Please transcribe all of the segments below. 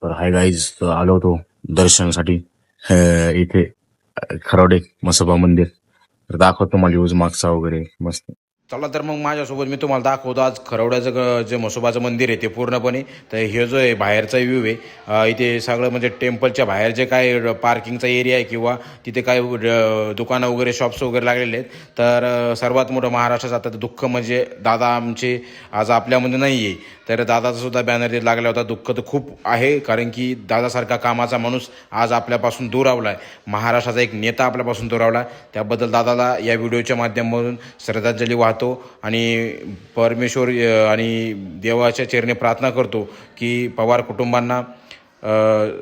तर hi guys, आलो होतो दर्शनासाठी इथे खरावडे म्हसोबा मंदिर. तर दाखवतो मला यूज मागचा वगैरे मस्त. चला तर मग माझ्यासोबत मी तुम्हाला दाखवतो आज खरवड्याचं जे म्हसोबाचं मंदिर आहे ते पूर्णपणे. तर हे जो आहे बाहेरचा व्ह्यू आहे. इथे सगळं म्हणजे टेम्पलच्या बाहेर जे काय पार्किंगचा एरिया आहे किंवा तिथे काय दुकानं वगैरे शॉप्स वगैरे लागलेले आहेत. तर सर्वात मोठं महाराष्ट्राचं आता दुःख म्हणजे दादा आमचे आज आपल्यामध्ये नाही आहे. तर दादाचा सुद्धा बॅनर तिथे लागला होता. दुःख तर खूप आहे, कारण की दादासारखा कामाचा माणूस आज आपल्यापासून दुरावला आहे. महाराष्ट्राचा एक नेता आपल्यापासून दुरावला. त्याबद्दल दादाला या व्हिडिओच्या माध्यमातून श्रद्धांजली वाहतो आणि परमेश्वर आणि देवाच्या चरणी प्रार्थना करतो की पवार कुटुंबांना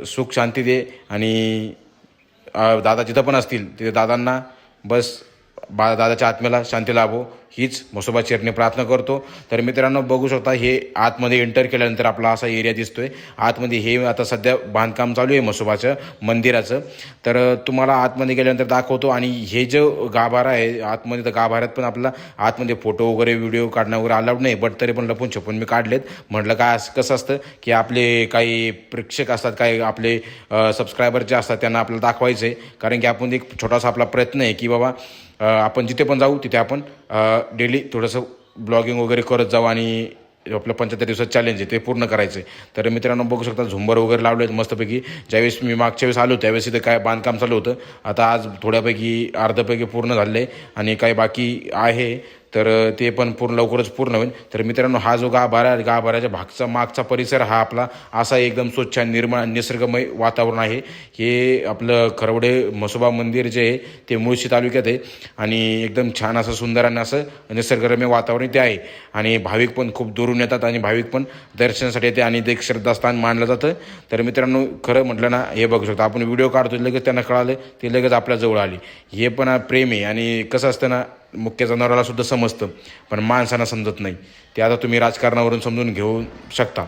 सुख शांती दे. आणि दादा जिथं पण असतील तिथे दादांना बस दादाच्या आत्म्याला शांती लाभो हीच म्हसोबा चरणी प्रार्थना करतो. तर मित्रांनो बघू शकता, हे आतमध्ये एंटर केल्यानंतर आपला असा एरिया दिसतोय. आतमध्ये हे आता सध्या बांधकाम चालू आहे म्हसोबाचं मंदिराचं. तर तुम्हाला आतमध्ये गेल्यानंतर दाखवतो. आणि हे जो गाभारा आहे आतमध्ये, तर गाभाऱ्यात पण आपल्याला आतमध्ये फोटो वगैरे व्हिडिओ काढणं वगैरे अलाउड नाही, बट तरी पण लपून छपून मी काढलेत. म्हटलं काय कसं असतं की आपले काही प्रेक्षक असतात, काही आपले सबस्क्रायबर जे असतात त्यांना आपल्याला दाखवायचं आहे. कारण की आपण एक छोटासा आपला प्रयत्न आहे की बाबा आपण जिथे पण जाऊ तिथे आपण डेली थोडंसं ब्लॉगिंग वगैरे करत जाऊ आणि आपलं 75 दिवसात चॅलेंज आहे ते पूर्ण करायचं आहे. तर मित्रांनो बघू शकता, झुंबर वगैरे लावले आहेत मस्तपैकी. ज्यावेळेस मी मागच्या वेळेस आलो त्यावेळेस इथं काय बांधकाम चालू होतं. आता आज थोड्यापैकी अर्ध्यापैकी पूर्ण झालं आहे आणि काही बाकी आहे. तर ते पण लवकरच पूर्ण होईल. तर मित्रांनो हा जो गाभाऱ्याच्या भागचा मागचा परिसर हा आपला असा एकदम स्वच्छ आणि निर्मळ निसर्गमय वातावरण आहे. हे आपलं खरवडे म्हसोबा मंदिर जे आहे ते मुळशी तालुक्यात आहे आणि एकदम छान असं सुंदर आणि असं निसर्गरम्य वातावरण ते आहे. आणि भाविक पण खूप दुरून येतात आणि भाविक पण दर्शनासाठी येते आणि ते एक श्रद्धास्थान मानलं जातं. तर मित्रांनो खरं म्हटलं ना, हे बघू शकतो आपण व्हिडिओ काढतो लगेच त्यांना कळालं ते लगेच आपल्या जवळ आली. हे पण प्रेम आहे. आणि कसं असतं ना, मुख्य जनावराला सुद्धा समजतं पण माणसांना समजत नाही. ते आता तुम्ही राजकारणावरून समजून घेऊ शकता.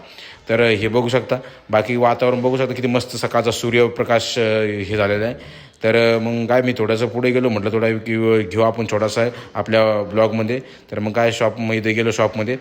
तर हे बघू शकता, बाकी वातावरण बघू शकता किती मस्त सकाळचा सूर्यप्रकाश हे झालेला आहे. तर मग काय मी थोडंसं पुढे गेलो, म्हटलं थोडा घेऊ आपण छोटासा आपल्या ब्लॉगमध्ये. तर मग काय शॉपमध्ये गेलो, शॉपमध्ये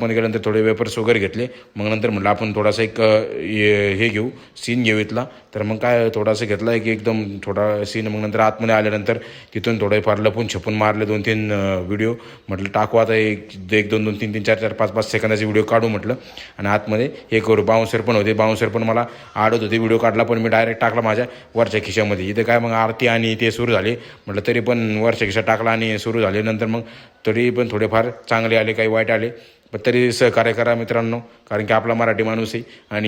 गेल्यानंतर थोडे वेपर्स वगैरे घेतले. मग नंतर म्हटलं आपण थोडासा एक हे घेऊ, सीन घेऊ इथला. तर मग काय थोडासा घेतला की एकदम छोटा सीन. मग नंतर आतमध्ये आल्यानंतर तिथून थोडेफार लपून छपून मारले 2-3 व्हिडिओ. म्हटलं टाकू आता एक 2-2-3-3 4-4 5-5 सेकंदाचे व्हिडिओ काढू म्हटलं आणि आतमध्ये हे करू. बाउन्सर पण होते, बाउन्सर पण मला आडत होते. व्हिडिओ काढला पण मी डायरेक्ट टाकला माझ्या वरच्या खिशामध्ये. इथे काय मग आरती आणि ते सुरू झाले, म्हटलं तरी पण वरच्या खिशात टाकला आणि सुरू झाले. नंतर मग तरी पण थोडेफार चांगले आले, काही वाईट आले, पण तरी सहकार्य करा मित्रांनो, कारण की आपला मराठी माणूस आहे. आणि